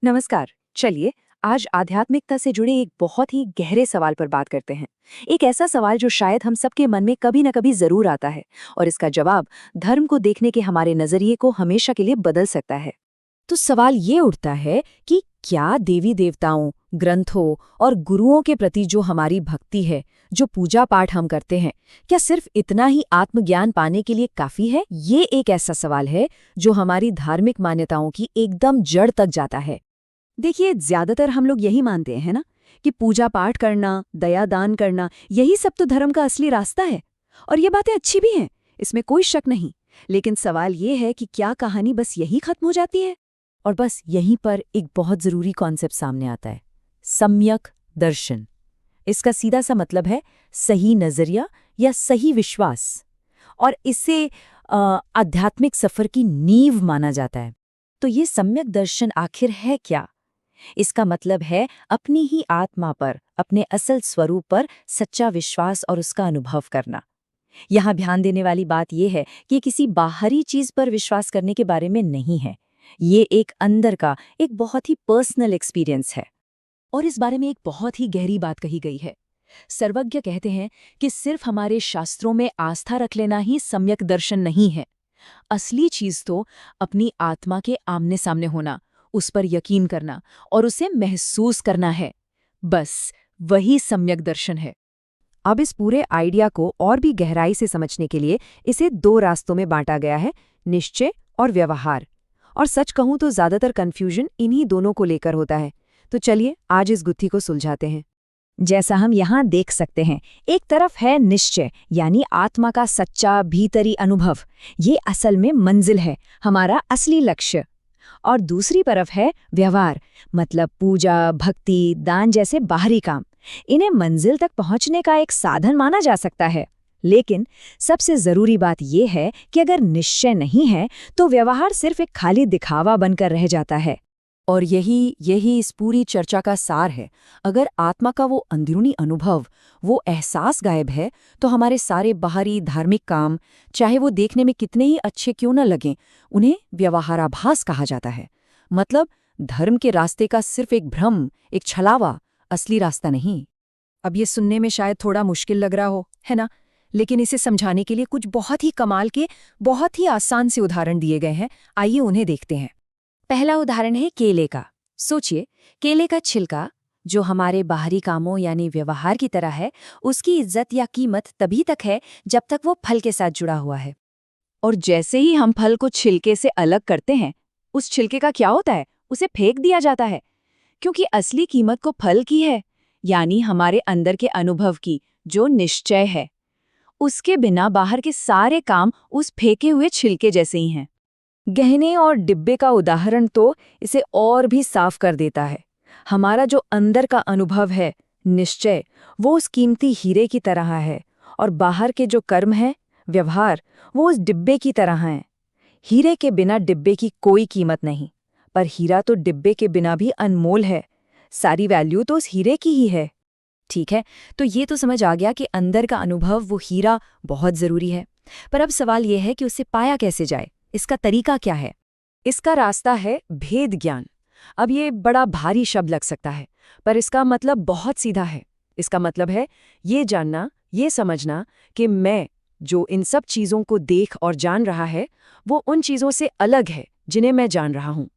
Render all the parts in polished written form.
नमस्कार। चलिए आज आध्यात्मिकता से जुड़े एक बहुत ही गहरे सवाल पर बात करते हैं। एक ऐसा सवाल जो शायद हम सबके मन में कभी न कभी जरूर आता है और इसका जवाब धर्म को देखने के हमारे नजरिए को हमेशा के लिए बदल सकता है। तो सवाल ये उठता है कि क्या देवी देवताओं, ग्रंथों और गुरुओं के प्रति जो हमारी भक्ति है, जो पूजा पाठ हम करते हैं, क्या सिर्फ इतना ही आत्मज्ञान पाने के लिए काफी है? ये एक ऐसा सवाल है जो हमारी धार्मिक मान्यताओं की एकदम जड़ तक जाता है। देखिए, ज्यादातर हम लोग यही मानते हैं ना कि पूजा पाठ करना, दया दान करना, यही सब तो धर्म का असली रास्ता है। और ये बातें अच्छी भी हैं, इसमें कोई शक नहीं। लेकिन सवाल ये है कि क्या कहानी बस यही खत्म हो जाती है? और बस यहीं पर एक बहुत जरूरी कॉन्सेप्ट सामने आता है, सम्यक दर्शन। इसका सीधा सा मतलब है सही नजरिया या सही विश्वास, और इसे आध्यात्मिक सफर की नींव माना जाता है। तो ये सम्यक दर्शन आखिर है क्या? इसका मतलब है अपनी ही आत्मा पर, अपने असल स्वरूप पर सच्चा विश्वास और उसका अनुभव करना। यहाँ ध्यान देने वाली बात यह है कि ये किसी बाहरी चीज पर विश्वास करने के बारे में नहीं है। ये एक अंदर का, एक बहुत ही पर्सनल एक्सपीरियंस है। और इस बारे में एक बहुत ही गहरी बात कही गई है। सर्वज्ञ कहते हैं कि सिर्फ हमारे शास्त्रों में आस्था रख लेना ही सम्यक दर्शन नहीं है। असली चीज तो अपनी आत्मा के आमने सामने होना, उस पर यकीन करना और उसे महसूस करना है। बस वही सम्यक दर्शन है। अब इस पूरे आइडिया को और भी गहराई से समझने के लिए इसे दो रास्तों में बांटा गया है, निश्चय और व्यवहार। और सच कहूं तो ज्यादातर कंफ्यूजन इन्हीं दोनों को लेकर होता है। तो चलिए आज इस गुत्थी को सुलझाते हैं। जैसा हम यहाँ देख सकते हैं, एक तरफ है निश्चय, यानी आत्मा का सच्चा भीतरी अनुभव। ये असल में मंजिल है, हमारा असली लक्ष्य। और दूसरी तरफ है व्यवहार, मतलब पूजा, भक्ति, दान जैसे बाहरी काम। इन्हें मंजिल तक पहुंचने का एक साधन माना जा सकता है। लेकिन सबसे जरूरी बात यह है कि अगर निश्चय नहीं है तो व्यवहार सिर्फ एक खाली दिखावा बनकर रह जाता है। और यही इस पूरी चर्चा का सार है। अगर आत्मा का वो अंदरूनी अनुभव, वो एहसास गायब है, तो हमारे सारे बाहरी धार्मिक काम, चाहे वो देखने में कितने ही अच्छे क्यों न लगें, उन्हें व्यवहाराभास कहा जाता है। मतलब धर्म के रास्ते का सिर्फ एक भ्रम, एक छलावा, असली रास्ता नहीं। अब ये सुनने में शायद थोड़ा मुश्किल लग रहा हो, है ना? लेकिन इसे समझाने के लिए कुछ बहुत ही कमाल के, बहुत ही आसान से उदाहरण दिए गए हैं। आइए उन्हें देखते हैं। पहला उदाहरण है केले का। सोचिए, केले का छिलका, जो हमारे बाहरी कामों यानी व्यवहार की तरह है, उसकी इज्जत या कीमत तभी तक है जब तक वो फल के साथ जुड़ा हुआ है। और जैसे ही हम फल को छिलके से अलग करते हैं, उस छिलके का क्या होता है? उसे फेंक दिया जाता है। क्योंकि असली कीमत को फल की है, यानी हमारे अंदर के अनुभव की, जो निश्चय है। उसके बिना बाहर के सारे काम उस फेंके हुए छिलके जैसे ही हैं। गहने और डिब्बे का उदाहरण तो इसे और भी साफ कर देता है। हमारा जो अंदर का अनुभव है, निश्चय, वो उस कीमती हीरे की तरह है, और बाहर के जो कर्म है, व्यवहार, वो उस डिब्बे की तरह हैं। हीरे के बिना डिब्बे की कोई कीमत नहीं, पर हीरा तो डिब्बे के बिना भी अनमोल है। सारी वैल्यू तो उस हीरे की ही है। ठीक है, तो ये तो समझ आ गया कि अंदर का अनुभव, वो हीरा, बहुत जरूरी है। पर अब सवाल यह है कि उसे पाया कैसे जाए? इसका तरीका क्या है? इसका रास्ता है भेद ज्ञान। अब ये बड़ा भारी शब्द लग सकता है, पर इसका मतलब बहुत सीधा है। इसका मतलब है ये जानना, ये समझना कि मैं जो इन सब चीज़ों को देख और जान रहा है, वो उन चीज़ों से अलग है जिन्हें मैं जान रहा हूँ।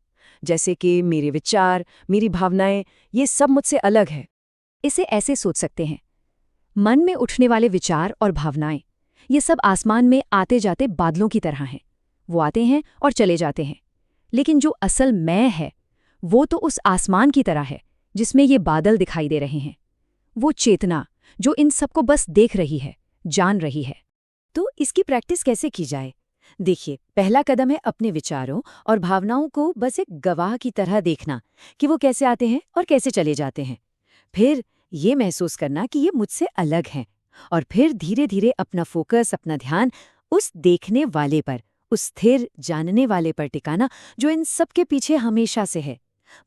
जैसे कि मेरे विचार, मेरी भावनाएं, ये सब मुझसे अलग है। इसे ऐसे सोच सकते हैं, मन में उठने वाले विचार और भावनाएं, ये सब आसमान में आते जाते बादलों की तरह हैं। वो आते हैं और चले जाते हैं। लेकिन जो असल मैं है, वो तो उस आसमान की तरह है जिसमें ये बादल दिखाई दे रहे हैं। वो चेतना जो इन सबको बस देख रही है, जान रही है। तो इसकी प्रैक्टिस कैसे की जाए? देखिए, पहला कदम है अपने विचारों और भावनाओं को बस एक गवाह की तरह देखना कि वो कैसे आते हैं और कैसे चले जाते हैं। फिर ये महसूस करना कि ये मुझसे अलग हैं, और फिर धीरे धीरे अपना फोकस, अपना ध्यान उस देखने वाले पर, उस स्थिर जानने वाले पर टिकाना जो इन सब के पीछे हमेशा से है।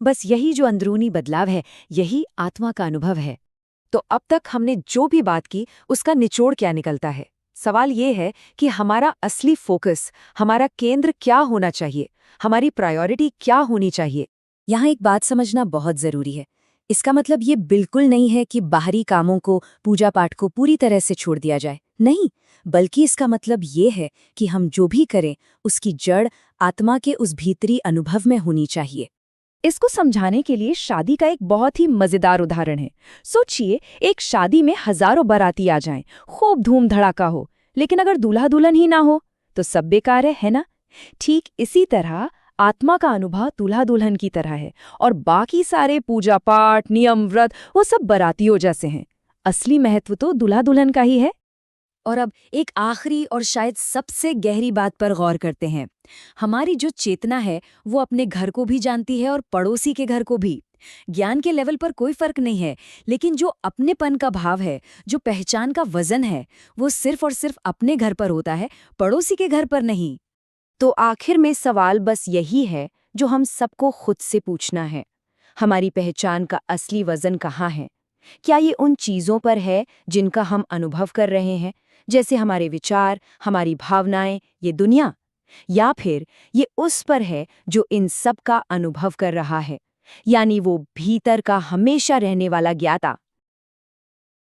बस यही जो अंदरूनी बदलाव है, यही आत्मा का अनुभव है। तो अब तक हमने जो भी बात की, उसका निचोड़ क्या निकलता है? सवाल ये है कि हमारा असली फोकस, हमारा केंद्र क्या होना चाहिए, हमारी प्रायोरिटी क्या होनी चाहिए। यहाँ एक बात समझना बहुत जरूरी है। इसका मतलब ये बिल्कुल नहीं है कि बाहरी कामों को, पूजा पाठ को पूरी तरह से छोड़ दिया जाए, नहीं, बल्कि इसका मतलब ये है कि हम जो भी करें उसकी जड़ आत्मा के उस भीतरी अनुभव में होनी चाहिए। इसको समझाने के लिए शादी का एक बहुत ही मजेदार उदाहरण है। सोचिए, एक शादी में हजारों बाराती आ जाएं, खूब धूम धड़ाका हो, लेकिन अगर दूल्हा दुल्हन ही ना हो तो सब बेकार है ना? ठीक इसी तरह आत्मा का अनुभव दूल्हा दुल्हन की तरह है, और बाकी सारे पूजा पाठ, नियम, व्रत वो सब बारातियों जैसे हैं। असली महत्व तो दूल्हा दुल्हन का ही है। और अब एक आखिरी और शायद सबसे गहरी बात पर गौर करते हैं। हमारी जो चेतना है वो अपने घर को भी जानती है और पड़ोसी के घर को भी। ज्ञान के लेवल पर कोई फर्क नहीं है, लेकिन जो अपनेपन का भाव है, जो पहचान का वजन है, वो सिर्फ और सिर्फ अपने घर पर होता है, पड़ोसी के घर पर नहीं। तो आखिर में सवाल बस यही है जो हम सबको खुद से पूछना है। हमारी पहचान का असली वजन कहाँ है? क्या ये उन चीज़ों पर है जिनका हम अनुभव कर रहे हैं, जैसे हमारे विचार, हमारी भावनाएं, ये दुनिया? या फिर ये उस पर है जो इन सब का अनुभव कर रहा है, यानी वो भीतर का हमेशा रहने वाला ज्ञाता?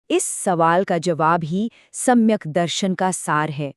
इस सवाल का जवाब ही सम्यक दर्शन का सार है।